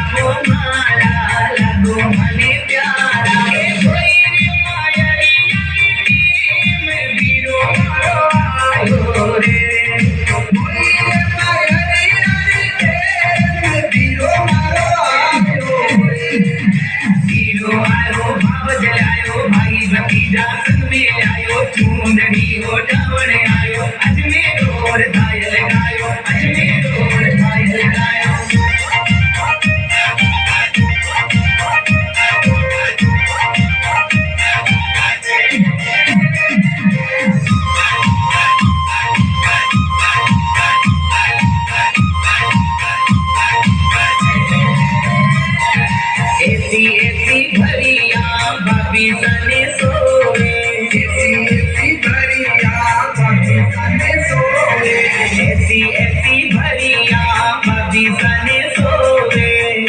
लागो मारा लागो मने प्यारा ए कोई रे मायरिया में वीरो मारो आयो रे कोई रे मायरिया में वीरो मारो आयो रे वीरो आयो भाव जलायो भाई भतीजा संग में आयो चूंदड़ी ओढ़ावण आयो अजमेर और धाय लगायो अजमेर और धाय लगायो ऐसी ऐसी भरिया भाभी सने सोए ऐसी भरिया भाभी सने सोए ऐसी ऐसी भरिया भाभी सने सोए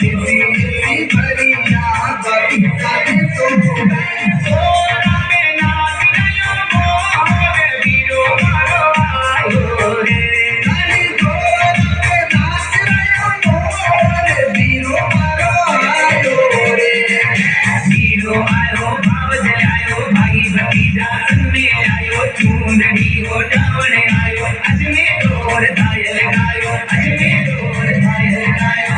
ऐसी भरिया भाभी सने सोए सोना में नाच रयो मोर वीरो मारो आयो रे नानी सोना में नाच रयो मोर वीरो मारो आयो रे वीरो आयो भाव जलायो भाई भतीजा संग में आयो चूंदड़ी ओढ़ावण आयो अजमेर और धाय लगायो अजमेर और धाय लगायो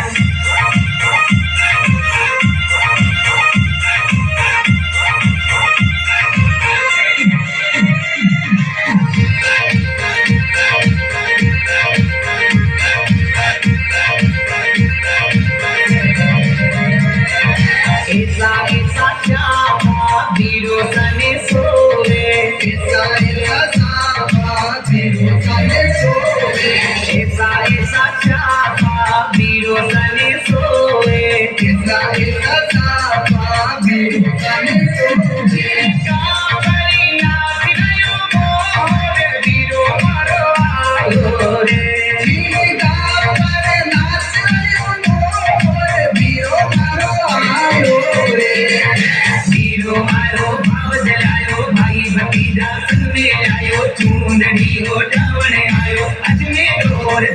ऐसा ऐसा चाहा वीरो सने सोए ऐसा ऐसा चाहा वीरो सने सोए ऐसा ऐसा चाहा वीरो सने सोए ऐसा ऐसा चाहा वीरो सने सोए कावरी नाच रयो मोर वीरो मारो आयो रे कावरी नाच रयो मोर वीरो मारो आयो रे वीरो आयो भाव जलायो भाई भतीजा संग में आयो चूंदड़ी ओढ़ावण आयो अजमेर और